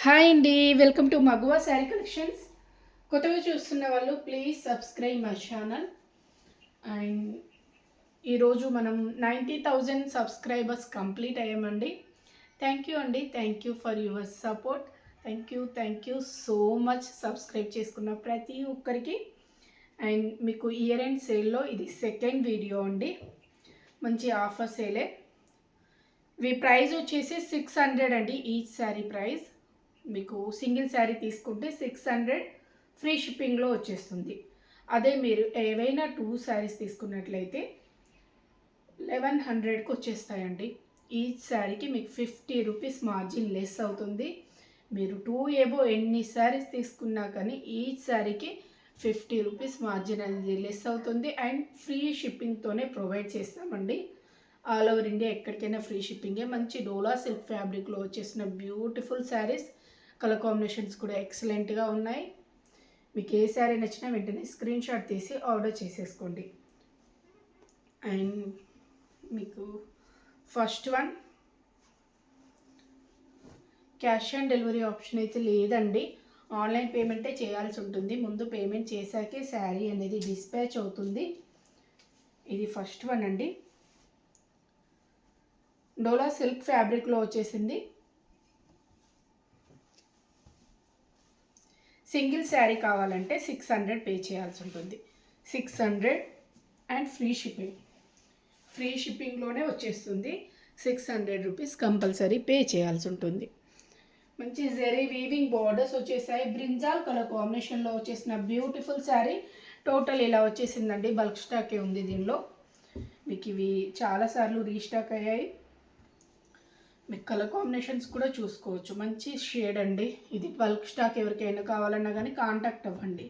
Hi అండి, welcome to మగువా sari collections. కొత్తగా చూస్తున్న వాళ్ళు please subscribe my channel. And ఈరోజు మనం 90,000 సబ్స్క్రైబర్స్ కంప్లీట్ అయ్యామండి. థ్యాంక్ యూ అండి, thank you for your support. Thank you so much subscribe చేసుకున్న ప్రతి ఒక్కరికి. అండ్ మీకు ఇయర్ ఎండ్ సేల్లో ఇది సెకండ్ వీడియో అండి. మంచి ఆఫర్ సేలే. ఇవి ప్రైస్ వచ్చేసి 600 అండి, ఈచ్ శారీ ప్రైస్. మీకు సింగిల్ శారీ తీసుకుంటే 600 ఫ్రీ షిప్పింగ్లో వచ్చేస్తుంది. అదే మీరు ఏవైనా 2 శారీస్ తీసుకున్నట్లయితే 1100కి వచ్చేస్తాయండి. ఈచ్ శారీకి మీకు 50 రూపీస్ మార్జిన్ లెస్ అవుతుంది. మీరు 2 ఏబో ఎన్ని శారీస్ తీసుకున్నా కానీ ఈచ్ శారీకి 50 రూపీస్ మార్జిన్ అనేది లెస్ అవుతుంది. అండ్ ఫ్రీ షిప్పింగ్తోనే ప్రొవైడ్ చేస్తామండి. ఆల్ ఓవర్ ఇండియా ఎక్కడికైనా ఫ్రీ షిప్పింగే. మంచి డోలా సిల్క్ ఫ్యాబ్రిక్లో వచ్చేసిన బ్యూటిఫుల్ శారీస్. కలర్ కాంబినేషన్స్ కూడా ఎక్సలెంట్గా ఉన్నాయి. మీకు ఏ శారీ నచ్చినా వెంటనే స్క్రీన్ షాట్ తీసి ఆర్డర్ చేసేసుకోండి. అండ్ మీకు first one, cash on delivery option అయితే లేదండి, ఆన్లైన్ పేమెంటే చేయాల్సి ఉంటుంది. ముందు పేమెంట్ చేశాకే శారీ అనేది డిస్పాచ్ అవుతుంది. ఇది ఫస్ట్ వన్ అండి. డోలా సిల్క్ ఫ్యాబ్రిక్లో వచ్చేసింది. సింగిల్ శారీ కావాలంటే 600 పే చేయాల్సి ఉంటుంది. 600 అండ్ ఫ్రీ షిప్పింగ్లోనే వచ్చేస్తుంది. 600 రూపీస్ కంపల్సరీ పే చేయాల్సి ఉంటుంది. మంచి జెరీ వీవింగ్ బార్డర్స్ వచ్చేసాయి. బ్రింజాల్ కలర్ కాంబినేషన్లో వచ్చేసిన బ్యూటిఫుల్ శారీ. టోటల్ ఇలా వచ్చేసిందండి. బల్క్ స్టాకే ఉంది దీనిలో. మీకు ఇవి చాలాసార్లు రీస్టాక్ అయ్యాయి. మీకు కలర్ కాంబినేషన్స్ కూడా చూసుకోవచ్చు. మంచి షేడ్ అండి. ఇది బల్క్ స్టాక్ ఎవరికైనా కావాలన్నా కానీ కాంటాక్ట్ అవ్వండి.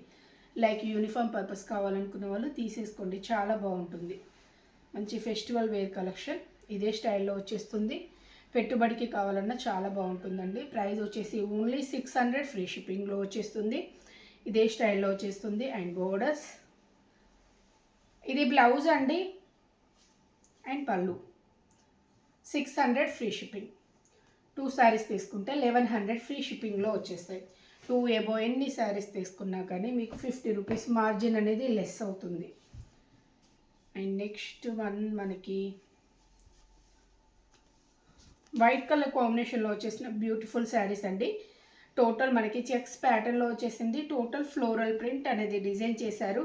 లైక్ యూనిఫామ్ పర్పస్ కావాలనుకున్న వాళ్ళు తీసేసుకోండి, చాలా బాగుంటుంది. మంచి ఫెస్టివల్ వేర్ కలెక్షన్. ఇదే స్టైల్లో వచ్చేస్తుంది. పెట్టుబడికి కావాలన్నా చాలా బాగుంటుందండి. ప్రైస్ వచ్చేసి ఓన్లీ 600 ఫ్రీ షిప్పింగ్లో వచ్చేస్తుంది. ఇదే స్టైల్లో వచ్చేస్తుంది. అండ్ బోర్డర్స్, ఇది బ్లౌజ్ అండి. అండ్ పళ్ళు 600 ఫ్రీ షిప్పింగ్. 2 శారీస్ తీసుకుంటే 1100 ఫ్రీ షిప్పింగ్లో వచ్చేస్తాయి. 2 ఏబో ఎన్ని శారీస్ తీసుకున్నా కానీ మీకు 50 రూపీస్ మార్జిన్ అనేది లెస్ అవుతుంది. అండ్ నెక్స్ట్ వన్ మనకి వైట్ కలర్ కాంబినేషన్లో వచ్చేసిన బ్యూటిఫుల్ శారీస్ అండి. టోటల్ మనకి చెక్స్ ప్యాటర్న్లో వచ్చేసింది. టోటల్ ఫ్లోరల్ ప్రింట్ అనేది డిజైన్ చేశారు.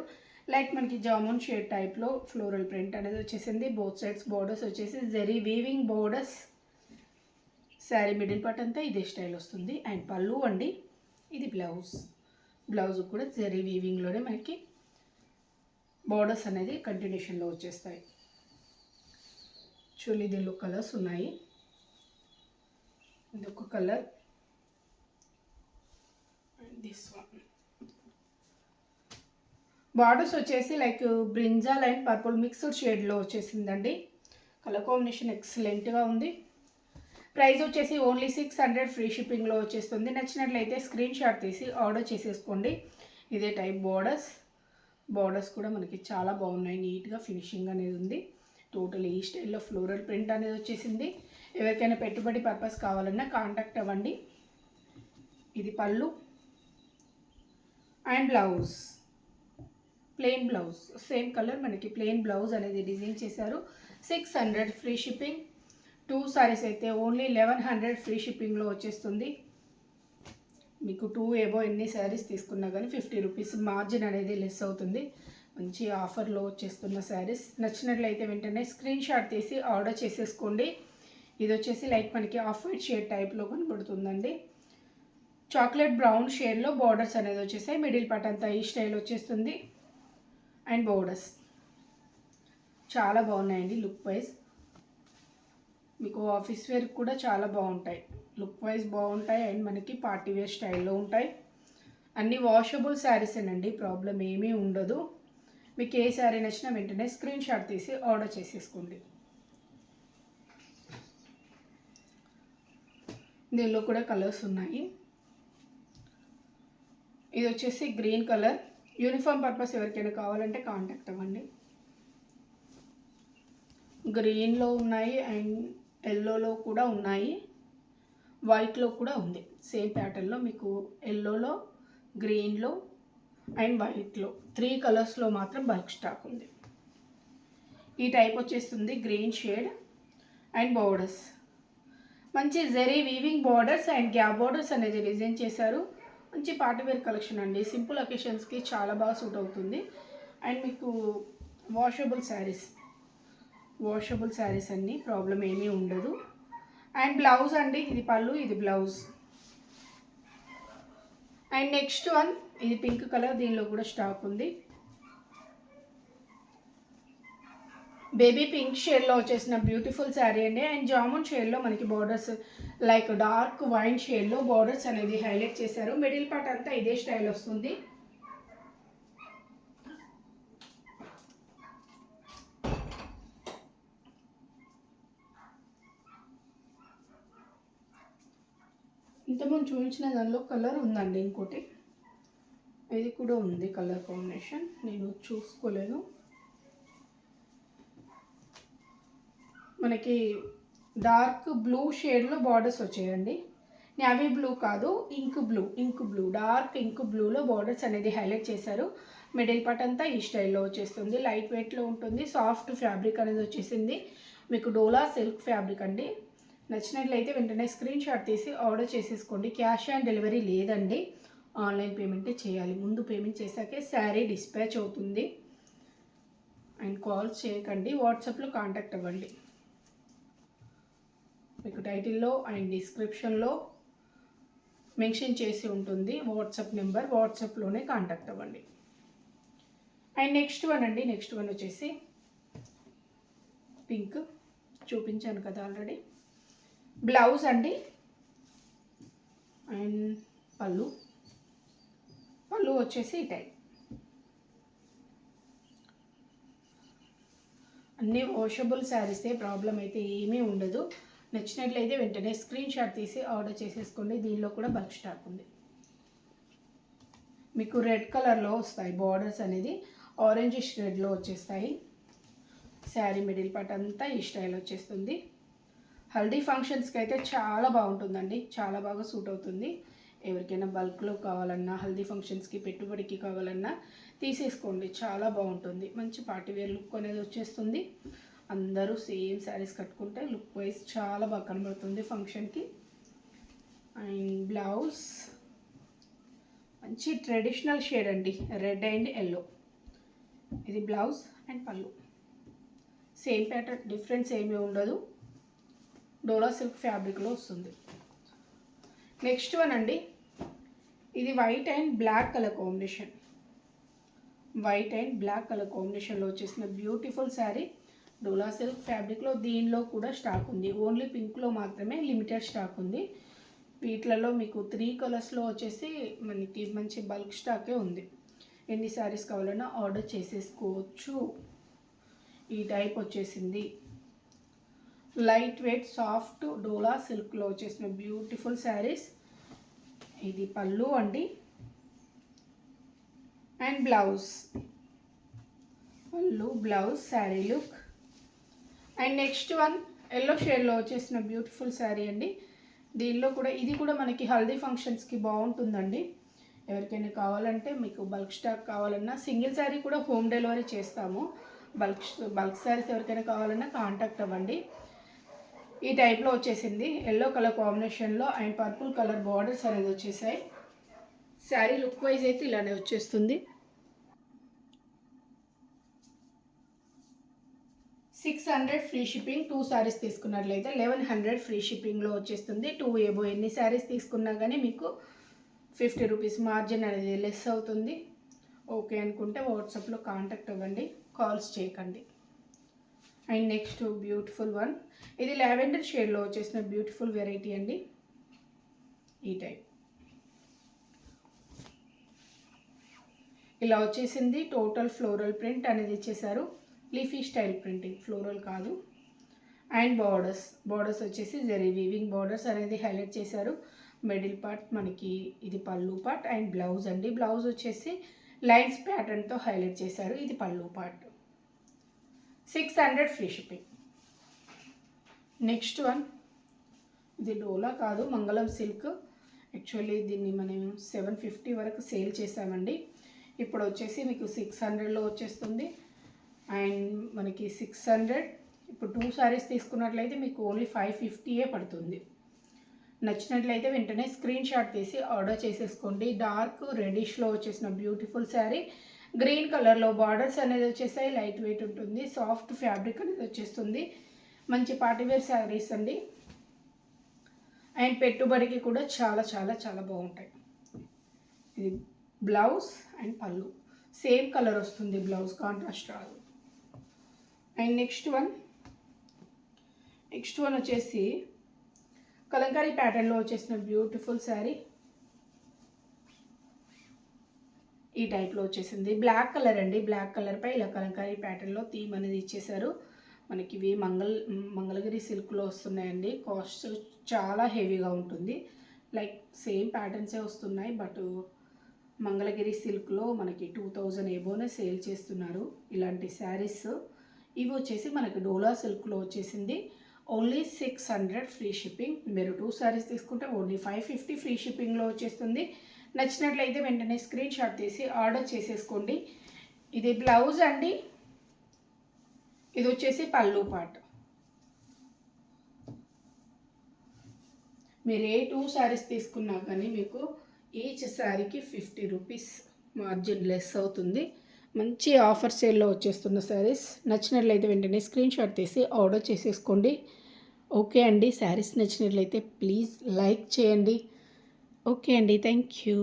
లైక్ మనకి జామున్ షేడ్ టైప్లో ఫ్లోరల్ ప్రింట్ అనేది వచ్చేసింది. బోత్ సైడ్స్ బోర్డర్స్ వచ్చేసి zari weaving borders. Sari middle part అంతా ఇదే స్టైల్ వస్తుంది. అండ్ పళ్ళు అండి. ఇది బ్లౌజ్ కూడా జెరీ వీవింగ్లోనే మనకి బోర్డర్స్ అనేది కంటిన్యూషన్లో వచ్చేస్తాయి. చూలి దీనిలో కలర్స్ ఉన్నాయి. ఇది ఒక colour and this one. Borders వచ్చేసి like brinjal and purple mixed షేడ్లో వచ్చేసిందండి. కలర్ కాంబినేషన్ ఎక్సలెంట్గా ఉంది. ప్రైస్ వచ్చేసి ఓన్లీ 600 ఫ్రీ షిప్పింగ్లో వచ్చేస్తుంది. నచ్చినట్లయితే స్క్రీన్ షాట్ తీసి ఆర్డర్ చేసేసుకోండి. ఇదే టైప్ బార్డర్స్ కూడా మనకి చాలా బాగున్నాయి. నీట్గా ఫినిషింగ్ అనేది ఉంది. టోటల్ ఈ స్టైల్లో ఫ్లోరల్ ప్రింట్ అనేది వచ్చేసింది. ఎవరికైనా పెట్టుబడి పర్పస్ కావాలన్నా కాంటాక్ట్ అవ్వండి. ఇది పళ్ళు and blouse, plain blouse, same colour మనకి ప్లెయిన్ బ్లౌజ్ అనేది డిజైన్ చేశారు. 600 ఫ్రీ షిప్పింగ్. 2 సారీస్ అయితే ఓన్లీ 1100 ఫ్రీ షిప్పింగ్లో వచ్చేస్తుంది. మీకు 2 ఏబో ఎన్ని శారీస్ తీసుకున్నా కానీ 50 రూపీస్ మార్జిన్ అనేది లెస్ అవుతుంది. మంచి ఆఫర్లో వచ్చేస్తున్న శారీస్. నచ్చినట్లయితే వెంటనే స్క్రీన్ షాట్ తీసి ఆర్డర్ చేసేసుకోండి. ఇది వచ్చేసి లైక్ మనకి ఆఫ్ వైట్ షేడ్ టైప్లో కనబడుతుందండి. చాక్లెట్ బ్రౌన్ షేడ్లో బార్డర్స్ అనేది వచ్చేసాయి. మిడిల్ పార్ట్ అంతా ఈ స్టైల్ వచ్చేస్తుంది. అండ్ బోర్డర్స్ చాలా బాగున్నాయండి. లుక్ వైజ్ మీకు ఆఫీస్ వేర్ కూడా చాలా బాగుంటాయి. లుక్ వైజ్ బాగుంటాయి. అండ్ మనకి పార్టీ వేర్ స్టైల్లో ఉంటాయి. అన్నీ వాషబుల్ శారీసేనండి, ప్రాబ్లం ఏమీ ఉండదు. మీకు ఏ శారీ నచ్చినా వెంటనే స్క్రీన్ షాట్ తీసి ఆర్డర్ చేసేసుకోండి. దీనిలో కూడా కలర్స్ ఉన్నాయి. ఇది వచ్చేసి గ్రీన్ కలర్. యూనిఫామ్ పర్పస్ ఎవరికైనా కావాలంటే కాంటాక్ట్ అవ్వండి. గ్రీన్లో ఉన్నాయి అండ్ ఎల్లోలో కూడా ఉన్నాయి. వైట్లో కూడా ఉంది. సేమ్ ప్యాటర్న్లో మీకు ఎల్లోలో, గ్రీన్లో అండ్ వైట్లో 3 కలర్స్లో మాత్రం బల్క్ స్టాక్ ఉంది. ఈ టైప్ వచ్చేస్తుంది గ్రీన్ షేడ్ అండ్ బోర్డర్స్. మంచి zari weaving borders and gap borders అనేది డిజైన్ చేశారు. మంచి పార్టీవేర్ కలెక్షన్ అండి. సింపుల్ అకేషన్స్కి చాలా బాగా సూట్ అవుతుంది. అండ్ మీకు వాషబుల్ శారీస్ అన్నీ ప్రాబ్లం ఏమీ ఉండదు. అండ్ బ్లౌజ్ అండి, ఇది పళ్ళు, ఇది బ్లౌజ్. అండ్ నెక్స్ట్ వన్, ఇది పింక్ కలర్, దీనిలో కూడా స్టాక్ ఉంది. బేబీ పింక్ షేడ్లో వచ్చేసిన బ్యూటిఫుల్ శారీ అండి. అండ్ జామున్ షేడ్లో మనకి బార్డర్స్ లైక్ డార్క్ వైన్ షేడ్లో బార్డర్స్ అనేది హైలైట్ చేశారు. మిడిల్ పార్ట్ అంతా ఇదే స్టైల్ వస్తుంది. ఇంతకుముందు చూపించిన దానిలో కలర్ ఉందండి, ఇంకోటి ఇది కూడా ఉంది కలర్ కాంబినేషన్, నేను చూసుకోలేను. మనకి డార్క్ బ్లూ షేడ్లో బార్డర్స్ వచ్చాయండి. నేవీ బ్లూ కాదు, ఇంక్ బ్లూ, డార్క్ ఇంక్ బ్లూలో బార్డర్స్ అనేది హైలైట్ చేశారు. మిడిల్ పార్ట్ అంతా ఈ స్టైల్లో వచ్చేస్తుంది. లైట్ వెయిట్లో ఉంటుంది. సాఫ్ట్ ఫ్యాబ్రిక్ అనేది వచ్చేసింది. మీకు డోలా సిల్క్ ఫ్యాబ్రిక్ అండి. నచ్చినట్లయితే వెంటనే స్క్రీన్ షాట్ తీసి ఆర్డర్ చేసేసుకోండి. క్యాష్ ఆన్ డెలివరీ లేదండి, ఆన్లైన్ పేమెంటే చేయాలి. ముందు పేమెంట్ చేశాకే శారీ డిస్పాచ్ అవుతుంది. అండ్ కాల్స్ చేయకండి, వాట్సాప్లో కాంటాక్ట్ అవ్వండి. మీకు టైటిల్లో అండ్ డిస్క్రిప్షన్లో మెన్షన్ చేసి ఉంటుంది వాట్సాప్ నెంబర్, వాట్సాప్లోనే కాంటాక్ట్ అవ్వండి. అండ్ నెక్స్ట్ వన్ అండి, నెక్స్ట్ వన్ వచ్చేసి పింక్ చూపించాను కదా ఆల్రెడీ. బ్లౌజ్ అండి అండ్ పళ్ళు వచ్చేసి ఈ టైప్. అన్నీ వాషబుల్ శారీసే, ప్రాబ్లం అయితే ఏమీ ఉండదు. నచ్చినట్లయితే వెంటనే స్క్రీన్ షాట్ తీసి ఆర్డర్ చేసేసుకోండి. దీనిలో కూడా బల్క్ స్టాక్ ఉంది. మీకు రెడ్ కలర్లో వస్తాయి బార్డర్స్ అనేది, ఆరెంజిష్ రెడ్లో వచ్చేస్తాయి. శారీ మిడిల్ పార్ట్ అంతా ఈ స్టైల్ వచ్చేస్తుంది. హల్దీ ఫంక్షన్స్కి అయితే చాలా బాగుంటుందండి, చాలా బాగా సూట్ అవుతుంది. ఎవరికైనా బల్క్లో కావాలన్నా, హల్దీ ఫంక్షన్స్కి పెట్టుబడికి కావాలన్నా తీసేసుకోండి, చాలా బాగుంటుంది. మంచి పార్టీవేర్ లుక్ అనేది వచ్చేస్తుంది. అందరూ సేమ్ శారీస్ కట్టుకుంటే లుక్ వైజ్ చాలా బాగా కనబడుతుంది ఫంక్షన్కి. అండ్ బ్లౌజ్ మంచి ట్రెడిషనల్ షేడ్ అండి, రెడ్ అండ్ ఎల్లో. ఇది బ్లౌజ్ అండ్ పళ్ళు. సేమ్ ప్యాటర్న్, డిఫరెన్స్ ఏమీ ఉండదు. డోలా సిల్క్ ఫ్యాబ్రిక్లో వస్తుంది. నెక్స్ట్ వన్ అండి, ఇది white and black colour combination. White and black colour కాంబినేషన్లో వచ్చేసిన బ్యూటిఫుల్ శారీ, డోలా సిల్క్ ఫ్యాబ్రిక్లో. దీనిలో కూడా స్టాక్ ఉంది. ఓన్లీ పింక్లో మాత్రమే లిమిటెడ్ స్టాక్ ఉంది. వీటిలలో మీకు 3 కలర్స్లో వచ్చేసి మనకి మంచి బల్క్ స్టాకే ఉంది. ఎన్ని శారీస్ కావాలన్నా ఆర్డర్ చేసేసుకోవచ్చు. ఈ టైప్ వచ్చేసింది. లైట్ వెయిట్ సాఫ్ట్ డోలా సిల్క్లో వచ్చేసిన బ్యూటిఫుల్ శారీస్. ఇది పళ్ళు అండి అండ్ బ్లౌజ్. పళ్ళు, blouse, sari look. And next one yellow షేడ్లో వచ్చేసిన బ్యూటిఫుల్ శారీ అండి. దీనిలో కూడా, ఇది కూడా మనకి హల్దీ ఫంక్షన్స్కి బాగుంటుందండి. ఎవరికైనా కావాలంటే, మీకు బల్క్ స్టాక్ కావాలన్నా, సింగిల్ శారీ కూడా హోమ్ డెలివరీ చేస్తాము. బల్క్ శారీస్ ఎవరికైనా కావాలన్నా కాంటాక్ట్ అవ్వండి. ఈ టైప్లో వచ్చేసింది. ఎల్లో కలర్ కాంబినేషన్లో అండ్ పర్పుల్ కలర్ బార్డర్స్ అనేది వచ్చేసాయి. శారీ లుక్ వైజ్ అయితే ఇలానే వచ్చేస్తుంది. 600 ఫ్రీ షిప్పింగ్. 2 శారీస్ తీసుకున్నట్లయితే 1100 ఫ్రీ షిప్పింగ్లో వచ్చేస్తుంది. 2 ఏబో ఎన్ని శారీస్ తీసుకున్నా కానీ మీకు 50 రూపీస్ మార్జిన్ అనేది లెస్ అవుతుంది. ఓకే అనుకుంటే వాట్సాప్లో కాంటాక్ట్ అవ్వండి, కాల్స్ చేయకండి. అండ్ నెక్స్ట్ బ్యూటిఫుల్ వన్, ఇది లావెండర్ షేడ్లో వచ్చేసిన బ్యూటిఫుల్ వెరైటీ అండి. ఈ టైప్ ఇలా వచ్చేసింది. టోటల్ ఫ్లోరల్ ప్రింట్ అనేది ఇచ్చేసారు. లీఫీ స్టైల్ ప్రింటింగ్, ఫ్లోరల్ కాదు. అండ్ బార్డర్స్ వచ్చేసి జరీ వీవింగ్ బార్డర్స్ అనేది హైలైట్ చేశారు. మిడిల్ పార్ట్ మనకి ఇది పళ్ళు పార్ట్ అండ్ బ్లౌజ్ అండి. బ్లౌజ్ వచ్చేసి లైన్స్ ప్యాటర్న్తో హైలైట్ చేశారు. ఇది పళ్ళు part. 600 free shipping. Next one ఇది డోలా కాదు, మంగళం సిల్క్. యాక్చువల్లీ దీన్ని మనం 750 వరకు సేల్ చేసామండి. ఇప్పుడు వచ్చేసి మీకు 600లో వచ్చేస్తుంది. అండ్ మనకి 600, ఇప్పుడు 2 సారీస్ తీసుకున్నట్లయితే మీకు ఓన్లీ 550 పడుతుంది. నచ్చినట్లయితే వెంటనే స్క్రీన్ షాట్ తీసి ఆర్డర్ చేసేసుకోండి. డార్క్ రెడిష్లో వచ్చేసిన బ్యూటిఫుల్ శారీ, గ్రీన్ కలర్లో బార్డర్స్ అనేది వచ్చేసాయి. లైట్ వెయిట్ ఉంటుంది, సాఫ్ట్ ఫ్యాబ్రిక్ అనేది వచ్చేస్తుంది. మంచి పార్టీవేర్ శారీస్ అండి. అండ్ పెట్టుబడికి కూడా చాలా చాలా చాలా బాగుంటాయి. ఇది బ్లౌజ్ అండ్ పళ్ళు సేమ్ కలర్ వస్తుంది, బ్లౌజ్ కాంట్రాస్ట్ రాదు. అండ్ నెక్స్ట్ వన్ వచ్చేసి కలంకారీ ప్యాటర్న్లో వచ్చేసిన బ్యూటిఫుల్ శారీ. ఈ టైప్లో వచ్చేసింది. బ్లాక్ కలర్ అండి. బ్లాక్ కలర్పై ఇలా కలంకారీ ప్యాటర్న్లో థీమ్ అనేది ఇచ్చేసారు. మనకి ఇవి మంగళగిరి సిల్క్లో వస్తున్నాయండి. కాస్ట్ చాలా హెవీగా ఉంటుంది. లైక్ సేమ్ ప్యాటర్న్సే వస్తున్నాయి, బట్ మంగళగిరి సిల్క్లో మనకి 2000 ఎబోనే సేల్ చేస్తున్నారు ఇలాంటి శారీస్. ఇవి వచ్చేసి మనకి డోలా సిల్క్లో వచ్చేసింది. Only 600 free shipping. మీరు 2 శారీస్ తీసుకుంటే ఓన్లీ 550 ఫ్రీ షిప్పింగ్లో వచ్చేస్తుంది. నచ్చినట్లయితే వెంటనే స్క్రీన్ షాట్ తీసి ఆర్డర్ చేసేసుకోండి. ఇది బ్లౌజ్ అండి. ఇది వచ్చేసి పళ్ళు పార్ట్. మీరు ఏ 2 శారీస్ తీసుకున్నా కానీ మీకు ఈచ్ శారీకి 50 రూపీస్ మార్జిన్ లెస్ అవుతుంది. మంచి ఆఫర్ సేల్లో వచ్చేస్తున్న శారీస్. నచ్చినట్లయితే వెంటనే స్క్రీన్ షాట్ తీసి ఆర్డర్ చేసేసుకోండి. ఓకే అండి, శారీస్ నచ్చినట్లయితే ప్లీజ్ లైక్ చేయండి. ఓకే అండి, థ్యాంక్ యూ.